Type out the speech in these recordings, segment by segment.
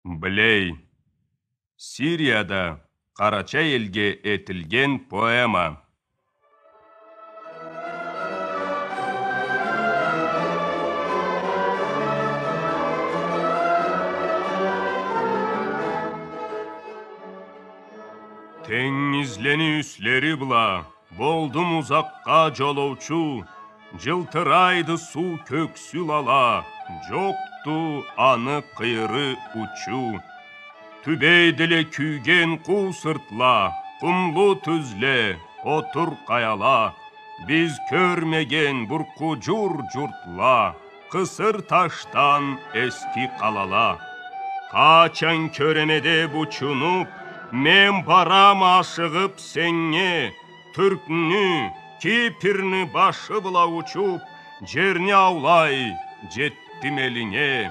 Білей, Сирияда Қарача елге етілген поэма. Теңізлені үслері бұла, болдым ұзаққа жолаучу, жылтырайды су көксүл ала, жоқту аны қиыры учу. Түбейділе күйген қу сыртла, құмлу түзле, отыр қаяла, біз көрмеген бұрқу жүр жұртла, қысыр таштан эски қалала. Қачан көренеде бұчынып, мен барам ашығып сенге, түркні, кипірні башы бұла учуп, жерне аулай, жеттім еліңе.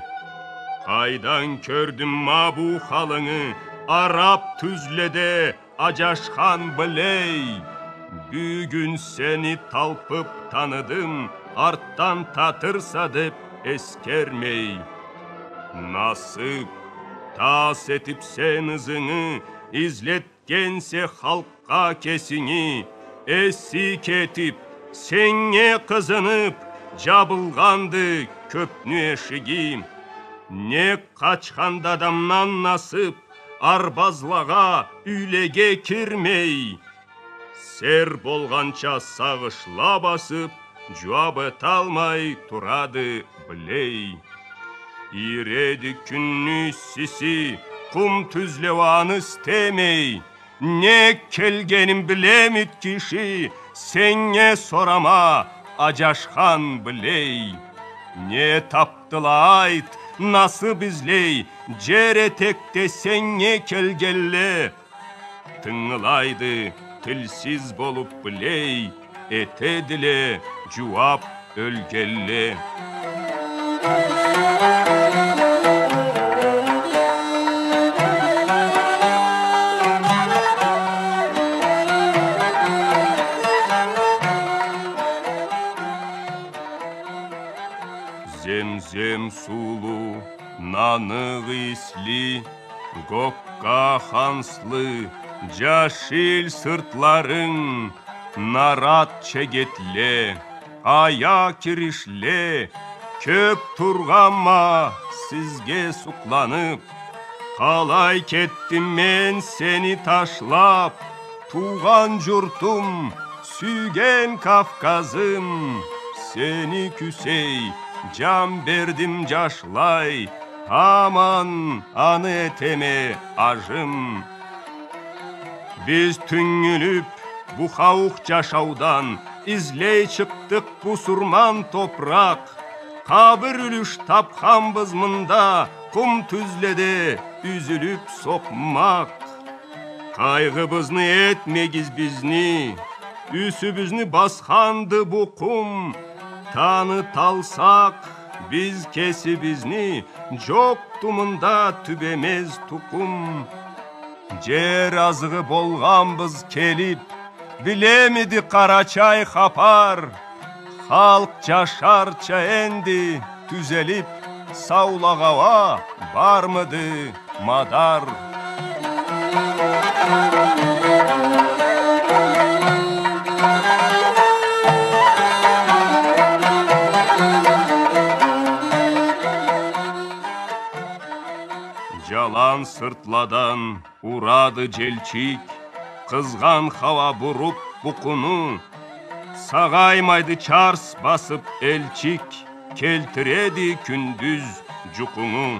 Қайдан көрдім ма бұ халыңы, арап түзледе ажашқан білей. Бүгін сені талпып таныдым, арттан татырса деп ескермей. Насып, тас етіп сен ызыңы, излеткенсе халққа кесіңі, эсси кетіп, сенге қызынып, жабылғанды көпні ешігі. Не қачқанда адамнан насып, арбазлаға үйлеге кірмей. Сер болғанша сағышла басып, жуабы талмай тұрады білей. Иреді күнні сisi, құм түзлеваны істемей. Не келгенім білемет киши, сенге сорама, ажашқан білей. Не таптыла айт, насып излей, жер етекте сенге келгелле. Тыңылайды, тілсіз болып білей, етеділе, жуап өлгелле. Земзем сулу, нанық ислі, көкка ханслы, жашыл сыртларың, нарат чегетле, ая кірішле, көк тұрғанма сізге сұқланып. Қалай кеттім мен сені ташлап, туған жұртым, сүйген Кавказым, сені күсей, жан бердім жашлай, аман аны етеме ажым. Біз түңіліп, бұ хауқ жашаудан, излей шықтық бұсырман топрақ. Қабір үліш тапқанбыз мұнда, құм түзледе үзіліп соқмақ. Қайғыбызны етмегіз бізні, үсібізні басқанды бұ құм. Таны талсақ, біз кесібізні, жоқту мұнда түбемез тұқым. Жер азығы болғанбыз келіп, білемеді Қарачай қапар. Халқ жашарча әнді түзеліп, саулағауа бармыды мадар. Жалан сыртладан урады желчик, қызған хава бұрып бұқыны. Сағаймайды чарс басып элчик, келтіреді күндүз жұқыңы.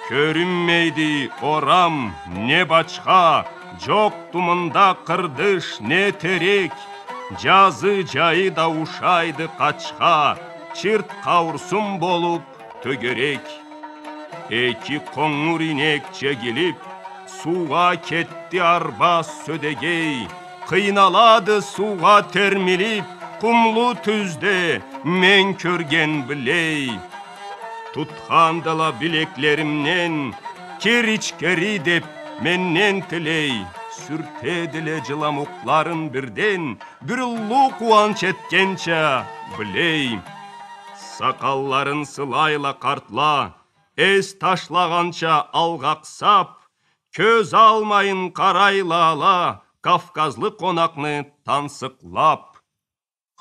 Көрінмейді орам не бачқа, жоқту мұнда қырдыш не терек. Жазы жайы да ушайды қачқа, чырт қауырсым болып төгерек. Эки қоңыр инек жегіліп, суға кетті арба сөдегей. Қиналады суға термеліп, құмлу түзде мен көрген білей. Тұтқандыла білеклерімнен, кер ичкери деп меннен тілей. Сүртеділе жыламуқларын бірден, бір ұллу қуанч еткенча білей. Сақалларын сылайла қартла, Эс ташлағанша алғақсап, көз алмайын қарайлала, Кавказлы қонақны тансықлап.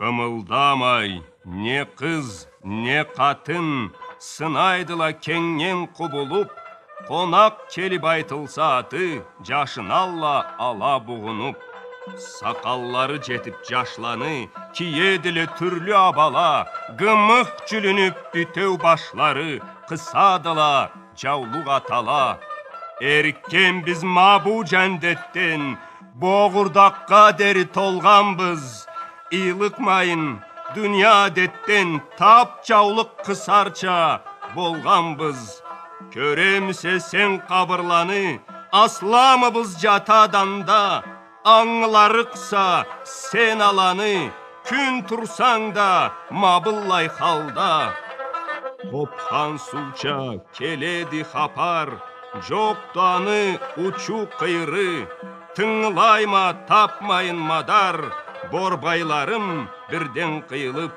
Қымылдамай, не қыз, не қатын, сынайдыла кеңнен құбылып, қонақ келіп айтылса аты, жашын ала бұғынып. Сақаллары жетіп жашланы, киеділі түрлі абала, гымық жүлініп бүтеу башлары, қысадыла, жаулық атала. Еріккен біз мабу жәндеттен, боғырдаққа дәрі толғанбыз. Илықмайын, дүния деттен, тап жаулық қысарча болғанбыз. Көремсе сен қабырланы, асламыбыз жатаданда, аңларықса сен аланы, күн тұрсаң да мабыллай халда. Қопқан сулча келеді хапар, жоқтаны учу қайры, тыңлайма тапмайын мадар, борбайларым бірден қиылып.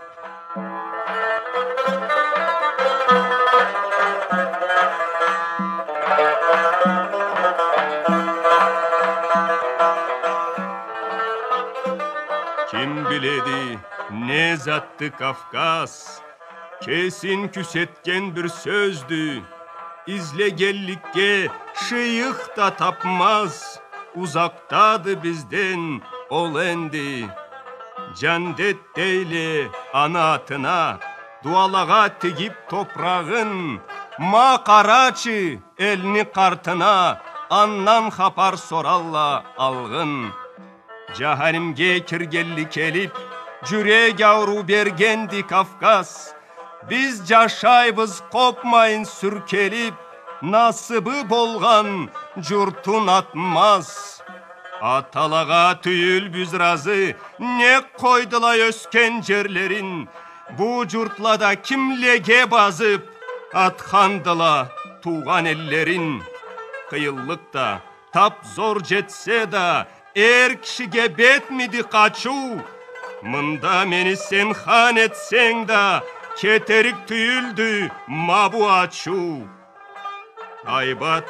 Кім біледі, не затты Кавказ, кесін күсеткен бір сөзді, излегеллікке шиық та тапмаз, ұзақтады бізден ол әнді. Жандет дейле анатына, дуалаға тегіп топрағын, ма қарачы әліні қартына, аннан хапар соралла алғын. Жахаримге кіргелі келіп, жүрек ауру бергенді Кавказ. Біз жашайбыз қопмайын сүркеліп, насыбы болған жұртын атмаз. Аталаға түйіл біз разы, не қойдылай өскен жерлерін. Бұ жұртлада кімлеге базып, атқандыла туған еллерін. Қиыллықта тап зор жетсе да, ер кішіге бетмеді қачу. Мында мені сен хан етсең да, кетерік түйілді мабу ачу. Айбат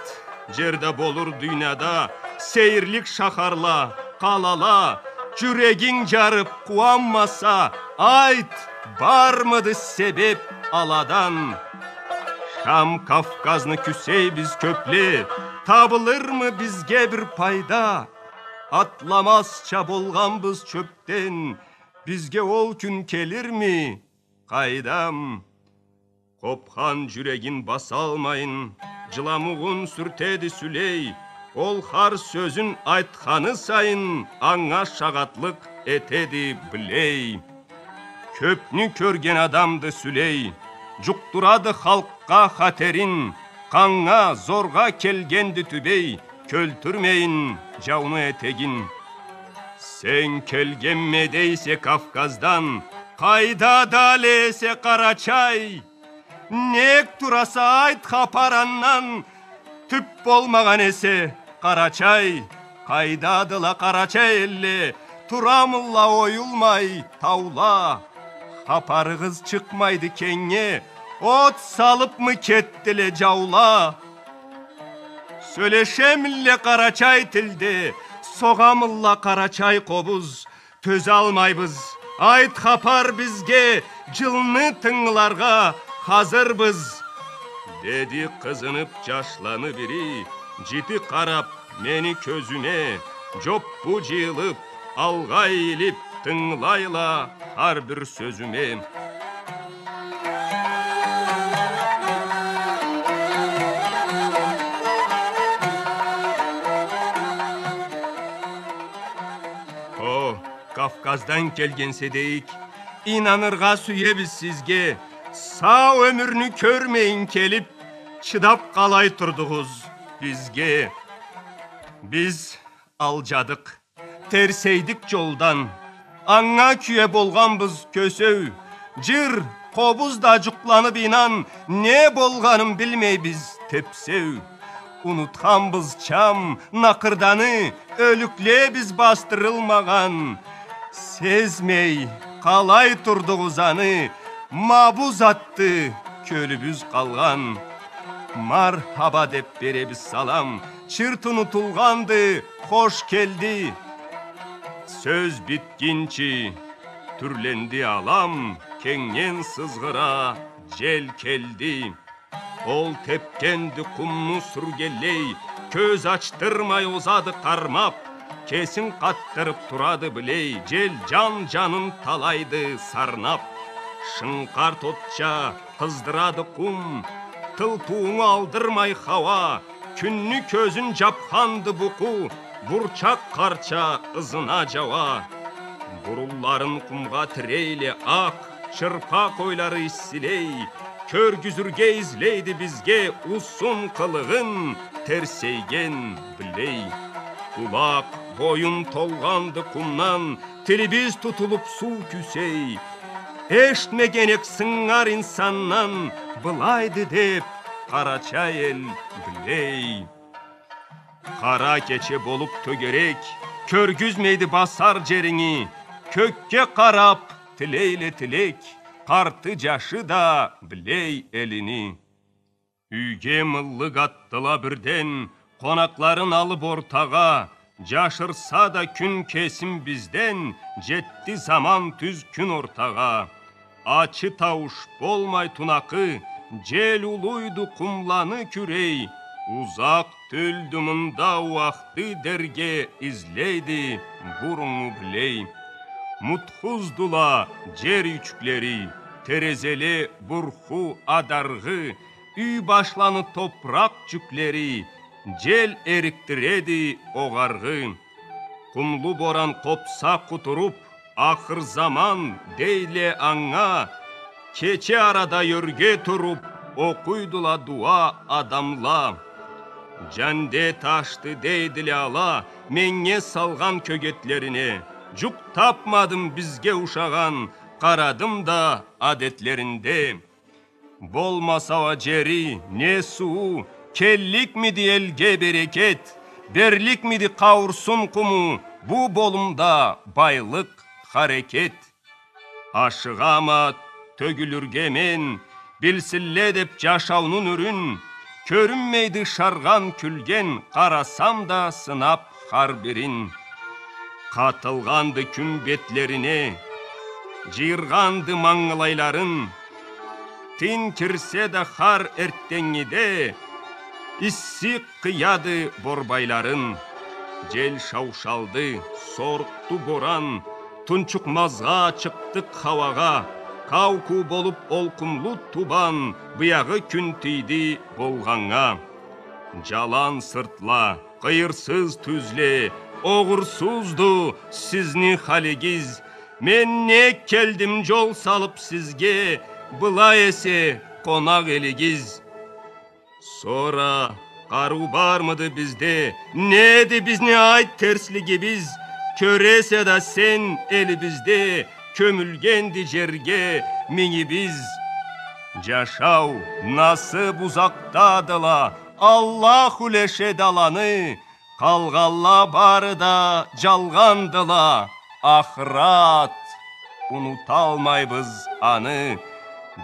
жерде болыр дүйнада, сейірлік шақарла, қалала, жүрегің жарып қуанмаса, айт, бармыды себеп аладан. Шам Кавказны күсей біз көпле, табылыр мы бізге бір пайда? Атламасча болғанбыз чөптен, бізге ол күн келір ми? Қайдам? Қопқан жүрегін баса алмайын, жыламуғын сүртеді сүлей, ол қар сөзін айтқаны сайын, аңа шағатлық етеді білей. Көпні көрген адамды сүлей, жұқтырады халыққа қатерін, қаңа зорға келгенді түбей, көлтірмейін жауны етегін. Сен келген медейсе Кавказдан, қайда далесе Қарачай? Нек тураса айт хапараннан, түп болмаған есе Қарачай. Қайдадыла Қарачай әлі, турамылла ойылмай таула. Хапарығыз шықмайды кеңе, от салып мы кеттіле жаула. Сөйлешемілі Қарачай тілде, соғамылла Қарачай қобыз, төз алмайбыз. Айт хапар бізге, жылны тыңларға қазырбыз. Деді қызынып жашланы бері, жіті қарап мені көзіне, жоп бұ жиылып, алға еліп, тыңлайла har bir sözüme. Kafkaz'dan kelgense deyik, inanırga süyebiz sizge, sağ ömürünü körmeyin kelip, çıdap kalay turduğuz bizge. Biz alcadık, terseydik yoldan, аңа küye bolğanbız kösöv, jır, qobuz da juqlanıp inan, ne bolğanım bilmey biz tepsev. Unutqanbız çam, naqırdanı, ölükle biz bastırılmağan. Sezmey, qalay turduğuz anı, mabuz attı, kölübüz qalğan. Marhaba dep berебиз салам, чырт унутулганды, хош келди. Сөз биткинчи, түрленди алам, кеңнен сызгыра жел келди. Ол тепкенди кумну сүргелей, көз ачтырмай озады кармап, кесин каттырып турады билей, жел жанын талайды сарнап. Шыңкар тотча кыздырады кум, тыл-туңу алдырмай хава, күннү көзүн жапканды буку, бурчак карча ызына жава. Бурулларын кумга тирейле ак, чырпак ойлары иссилей, көргүзүргө излейди бизге узун кылыгын, терсейген билей. Кулак боюн толганды кумнан, тилибиз тутулуп суу күсей, эштмегенек сыңар инсаннан, былайды деп карача эл билей. Кара кече болуп төгерек, көргүзмейди басар жериңи, көккө карап тилейле тилек, карты жашы да билей элини. Үйге мыллык аттыла бирден, конакларын алып ортага, жашырса да күн кесим бизден, жетти заман түз күн ортага. Ачы тауш болмай тунакы, жел улуйду кумланы күрей, узак төлдү мында уакты дерге излейди буруңу билей. Мутхуздула жер үчүклери, терезеле бурху адаргы, үй башланы топрак жүклери, жел эриктиреди огаргы. Кумлу боран копса кутуруп, акыр заман дейле аңа, кече арада өрге туруп, окуйдула дуа адамла. Жанде ташты дейдиле ала, меңе салган көгетлерине, жук тапмадым бизге ушаган, карадым да адетлеринде. Болмаса жери, не суу, келлик миди элге берекет, берлик миди каурсун куму, бу болумда байлык харекет. Ашыгама төгүлүрге мен, билсилле деп жашаунун үрүн, көрүнмейди шарган күлген, карасам да сынап хар бирин. Катылганды күн бетлерине, жыйырганды маңылайларын, тин кирсе да хар эрттеңиде, иссик кыяды борбайларын. Жел шаушалды, сортту боран, тунчукмазга чыктык хавага, кауку болуп олкумлу тубан, буягы күн тийди болганга. Жалан сыртла, кыйырсыз түзле, огурсузду сизни халигиз, мен не келдим жол салып сизге, была эсе конак элигиз. Сора кару бармыды бизде, неди бизни айт терслигибиз, көресе да сен элибизде, көмүлгенди жерге миңибиз. Жашау насып узактадыла, Аллах улеше даланы, калгалла бары да жалгандыла, ахырат унуталмайбыз аны.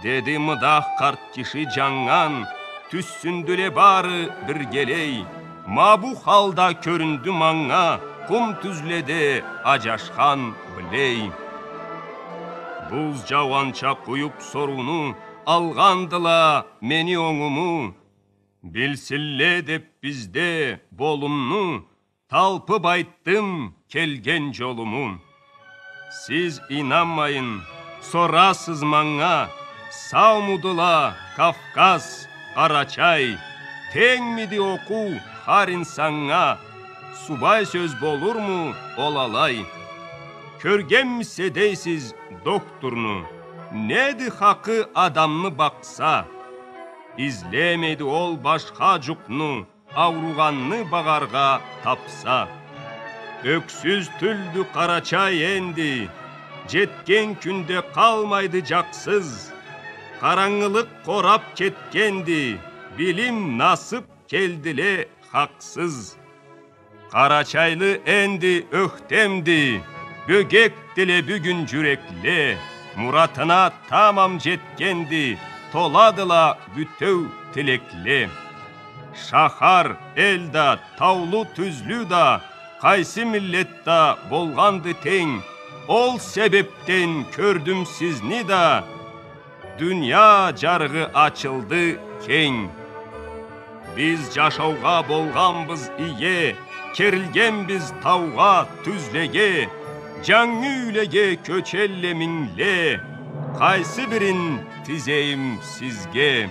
Деди мыдах карт киши жаңган, түссүндүле бары биргелей, мабу халда көрүндү маңга, кум түзледе ажашкан билей. Буз жауанча куюп соруну, алгандыла мени оңуму, билсилле деп бизде болумну, талпып айттым келген жолуму. Сиз инанмайын, сорасыз маңга, саумудула Кавказ, Карачай, теңмиди оку хар инсанга, субай сөз болурму олалай. Көргенмисе дейсиз докторну, неди хакы адамны бакса, излемейди ол башка жукну, ауруганны багарга тапса. Өксүз түлдү Карачай энди, жеткен күндө калмайды жаксыз, караңгылык корап кеткенди, билим насып келдиле хаксыз. Карачайлы энди өктемди, бөгек деле бүгүн жүрекле, муратына тамам жеткенди, толадыла бүтөу тилекле. Шахар элда, таулу түзлү да, кайсы миллетта болганды тең, ол себептен көрдүм сизни да, дүния жарыгы ачылды кең. Biz жашауға болғанбыз ие, керілгенбіз тауға түзлеге, жаңы үйлеге көчелле минле, қайсы бірін тизейім сізге.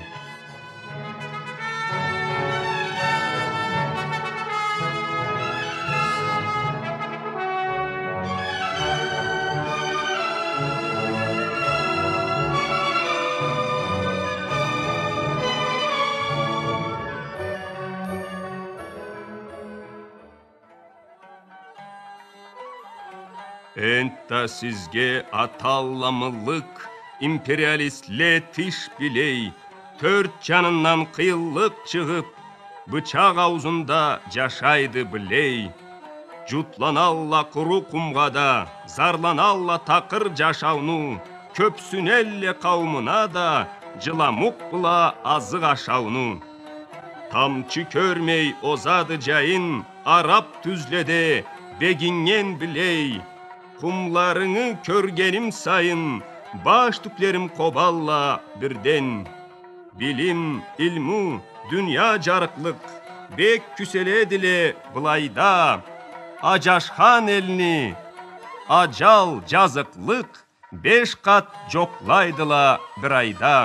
Энта сізге аталламылық, империалистле тиш билей, төрт жанынан қиыллық чығып, бычақ аузында жашайды білей. Жұтланалла құру құмғада, зарланалла тақыр жашауну, көпсүнелле қауымына да, жыламуқ бұла азық ашауну. Тамчы көрмей озады жайын, арап түзледе, бегинген білей. Құмларыңы көргенім сайын, баш түклерім қобалла бірден. Билим, илму, дүния жарықлық, бек күселеділе бұлайда. Ажашхан елні, ажал жазықлық, 5 қат жоқлайдыла бір айда.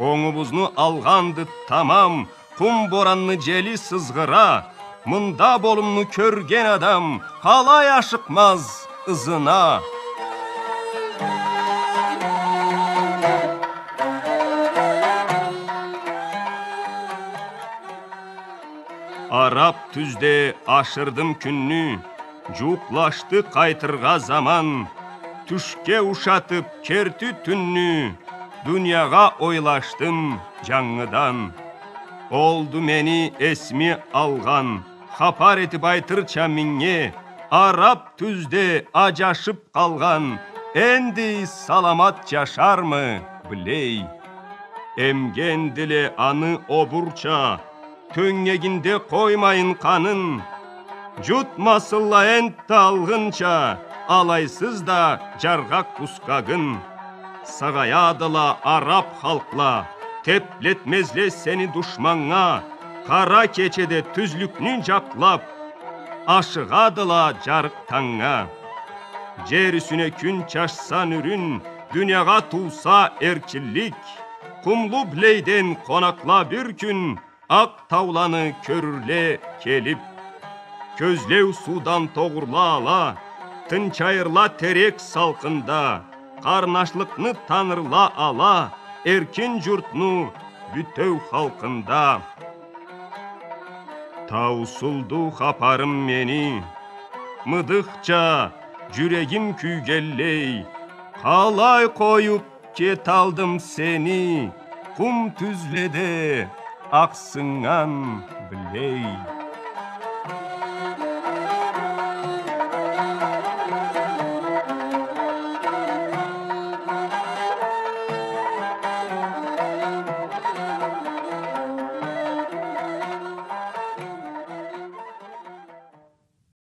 Оңыбызны алғанды тамам, құм боранны жели сызғыра, мұнда болымны көрген адам, қалай ашықмаз ызына. Арап түзде ашырдым күнні, жуқлашты қайтырға заман, түшке ушатып керті түнні, дүнияға ойлаштым жаңыдан. Oldu meni esmi algan, хапар етіп айтырча минге, Арап түзде ажашып қалған, энди саламат жашармы білей. Эмген діле аны обурча, төңегінде қоймайын қанын, жұтмасылла энтті алғынча, алайсыз да жарғақ пускагын. Сағаядыла арап халқла, теплетмезле сені душманға, қара кечеде түзлікнің жақлап, ашығадыла жарық таңға. Жер үсіне күн чашсан үрін, дүнияға туса эркчілік, құмлы білейден қонақла бір күн, ақ тауланы көрірле келіп. Көзлеу судан тоғырла ала, тынчайырла терек салқында, қарнашлықны танырла ала, эркин жұртны бүтөу халқында. Таусылду хапарым мені, мыдықча жүрегім күйгеллей, қалай қойып кет алдым сені, құм түзледе ақсыңан білей.